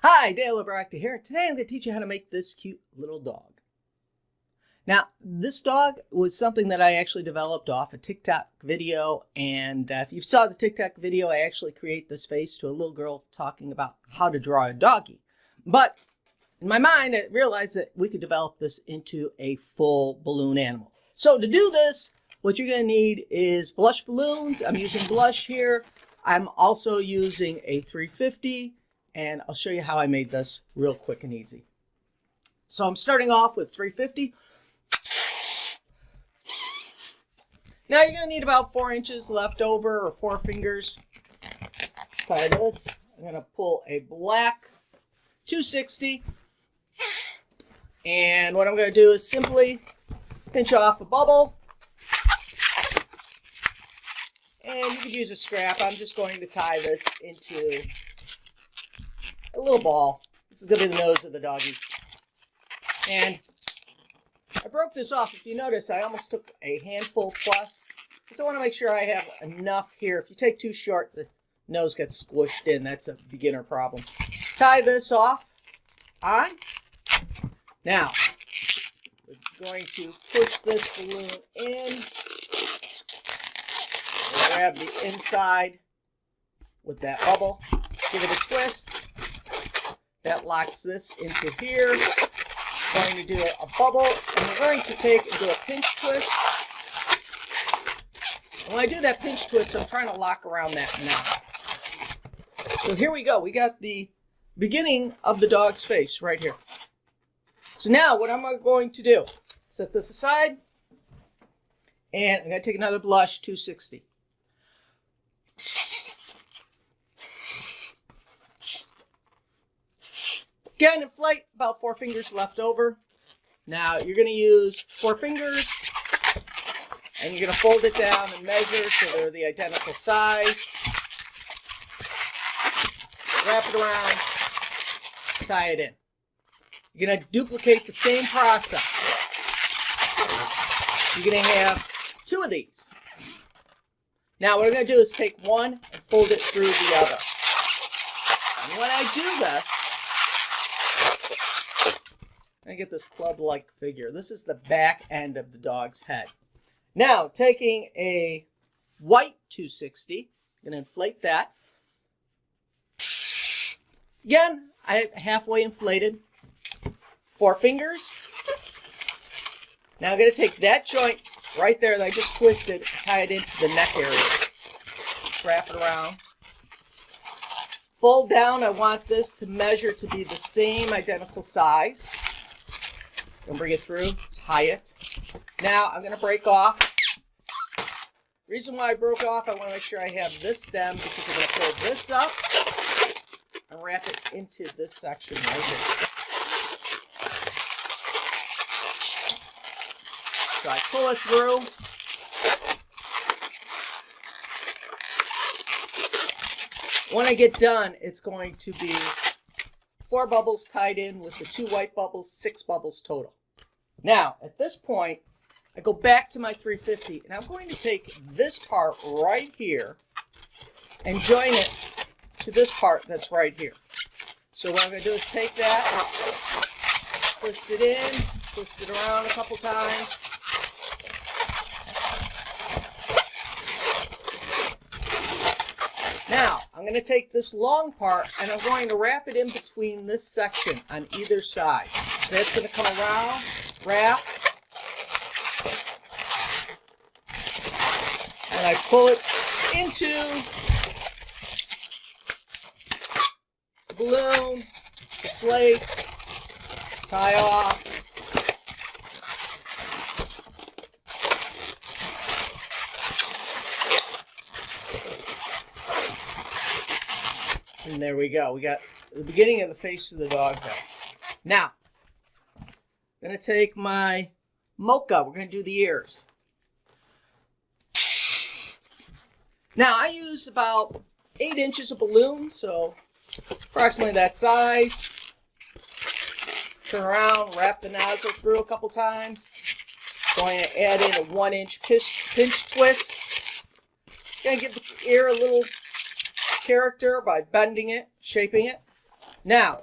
Hi, Dale Obrochta here. Today I'm going to teach you how to make this cute little dog. Now, this dog was something that I actually developed off a TikTok video, and if you saw the TikTok video, I actually create this face to a little girl talking about how to draw a doggy. But in my mind, I realized that we could develop this into a full balloon animal. So to do this, what you're going to need is blush balloons. I'm using blush here. I'm also using a 350. And I'll show you how I made this real quick and easy. So I'm starting off with 350. Now you're going to need about 4 inches left over, or 4 fingers. Try this. I'm going to pull a black 260. And what I'm going to do is simply pinch off a bubble. And you could use a strap. I'm just going to tie this into a little ball. This is going to be the nose of the doggy. And I broke this off. If you notice, I almost took a handful plus, because I want to make sure I have enough here. If you take too short, the nose gets squished in. That's a beginner problem. Tie this off on. Now, we're going to push this balloon in. Grab the inside with that bubble. Give it a twist. That locks this into here. We're going to do a bubble, and we're going to take and do a pinch twist. And when I do that pinch twist, I'm trying to lock around that knot. So here we go. We got the beginning of the dog's face right here. So now what I'm going to do, set this aside, and I'm going to take another blush 260. Again, inflate, about 4 fingers left over. Now you're going to use 4 fingers, and you're going to fold it down and measure so they're the identical size. Wrap it around, tie it in. You're going to duplicate the same process. You're going to have 2 of these. Now what I'm going to do is take one and fold it through the other. And when I do this, I get this club-like figure. This is the back end of the dog's head. Now, taking a white 260, I'm going to inflate that. Again, I halfway inflated. 4 fingers. Now I'm going to take that joint right there that I just twisted and tie it into the neck area. Wrap it around. Fold down. I want this to measure to be the same identical size. And bring it through, tie it. Now I'm going to break off. The reason why I broke off, I want to make sure I have this stem, because I'm going to pull this up and wrap it into this section right here. So I pull it through. When I get done, it's going to be 4 bubbles tied in with the 2 white bubbles, 6 bubbles total. Now, at this point, I go back to my 350, and I'm going to take this part right here and join it to this part that's right here. So what I'm going to do is take that, twist it in, twist it around a couple times. Now, I'm going to take this long part, and I'm going to wrap it in between this section on either side. So that's going to come around, wrap, and I pull it into the balloon, deflate, tie off. And there we go. We got the beginning of the face of the dog there. Now, I'm going to take my mocha. We're going to do the ears. Now, I use about 8 inches of balloon, so approximately that size. Turn around, wrap the nozzle through a couple times. Going to add in a 1-inch pinch twist. Going to give the ear a little character by bending it, shaping it. Now,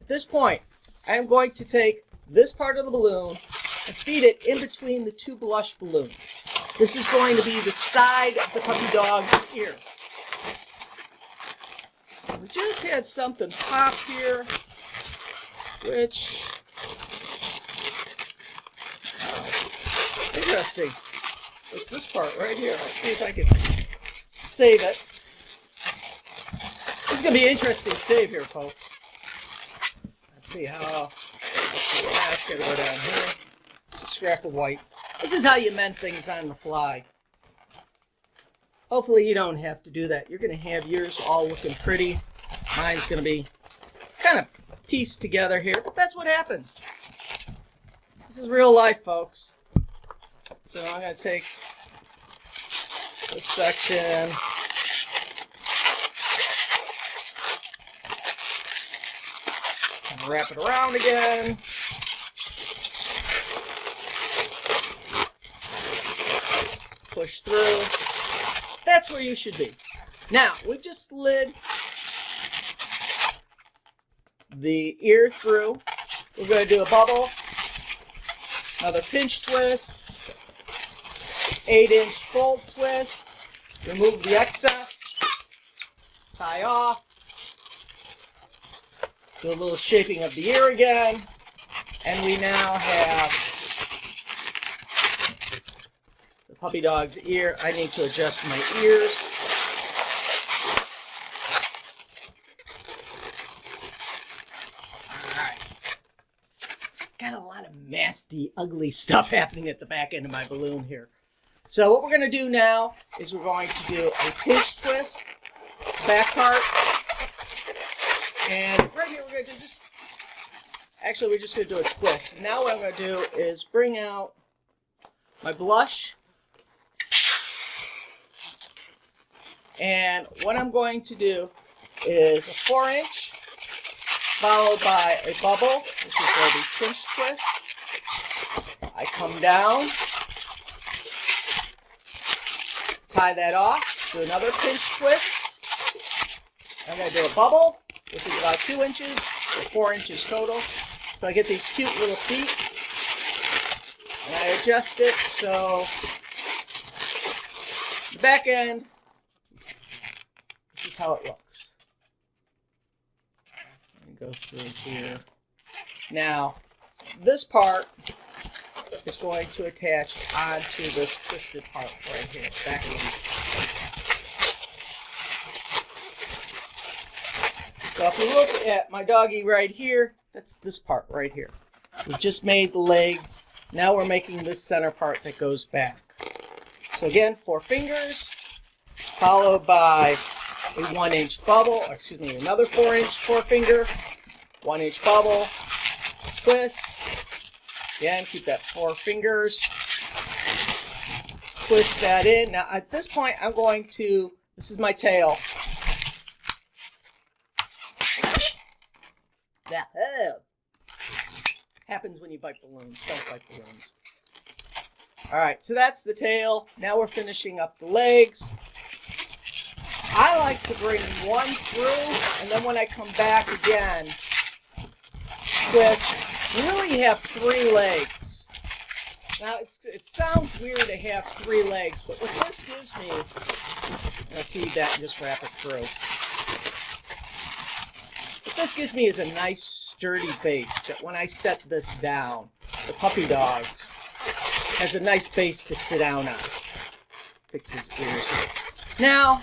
At this point, I'm going to take this part of the balloon and feed it in between the two blush balloons. This is going to be the side of the puppy dog's ear. We just had something pop here, which, interesting. It's this part right here. Let's see if I can save it. This is going to be an interesting save here, folks. Let's see how, that's going to go down here. Just a scrap of white. This is how you mend things on the fly. Hopefully you don't have to do that. You're going to have yours all looking pretty. Mine's going to be kind of pieced together here, but that's what happens. This is real life, folks. So I'm going to take this section. And wrap it around again. Push through. That's where you should be. Now, we've just slid the ear through. We're going to do a bubble, another pinch twist, 8-inch fold twist, remove the excess, tie off, do a little shaping of the ear again, and we now have the puppy dog's ear. I need to adjust my ears. Got a lot of nasty, ugly stuff happening at the back end of my balloon here. So what we're going to do now is we're going to do a pinch twist, back part, and right here we're going to do we're just going to do a twist. Now what I'm going to do is bring out my blush, and what I'm going to do is a 4-inch, followed by a bubble, which is going to be pinch twist. I come down, tie that off, do another pinch twist. I'm going to do a bubble, which is about 2 inches, or 4 inches total. So I get these cute little feet, and I adjust it so the back end, this is how it looks. Go through here. Now, this part is going to attach onto this twisted part right here, back in. So if you look at my doggy right here, that's this part right here. We've just made the legs. Now we're making this center part that goes back. So again, 4 fingers, followed by a 1-inch bubble, or excuse me, another 4 finger, 1-inch bubble, twist. Again, keep that 4 fingers. Twist that in. Now at this point, I'm going to, this is my tail. That happens when you bite balloons. Don't bite balloons. Alright, so that's the tail. Now we're finishing up the legs. I like to bring one through, and then when I come back again, twist. You really have 3 legs. Now, it sounds weird to have 3 legs, but what this gives me, I'm going to feed that and just wrap it through. What this gives me is a nice sturdy base that when I set this down, the puppy dogs has a nice base to sit down on. Fix his ears here. Now,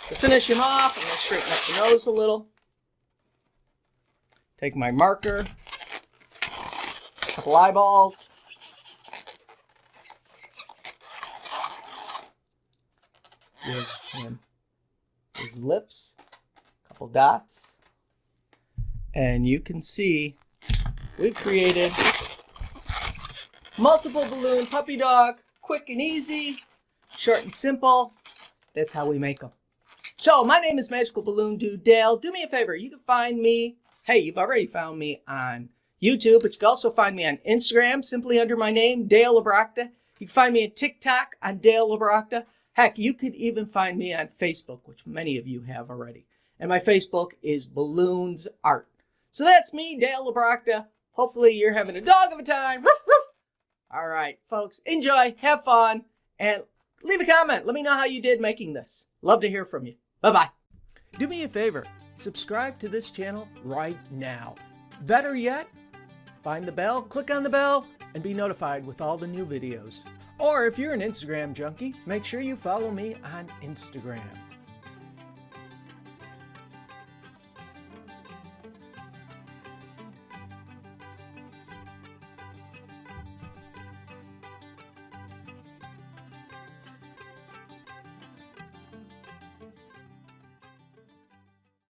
to finish him off, I'm going to straighten up the nose a little. Take my marker, a couple eyeballs, give him his lips, a couple dots, and you can see we've created multiple balloon puppy dog, quick and easy, short and simple. That's how we make them. So my name is Magical Balloon Dude Dale. Do me a favor, you can find me. Hey, you've already found me on YouTube, but you can also find me on Instagram, simply under my name, Dale Obrochta. You can find me on TikTok on Dale Obrochta. Heck, you could even find me on Facebook, which many of you have already. And my Facebook is Balloons Art. So that's me, Dale Obrochta. Hopefully you're having a dog of a time. Ruff, ruff. All right, folks, enjoy, have fun, and leave a comment. Let me know how you did making this. Love to hear from you. Bye-bye. Do me a favor, subscribe to this channel right now. Better yet, find the bell, click on the bell, and be notified with all the new videos. Or if you're an Instagram junkie, make sure you follow me on Instagram.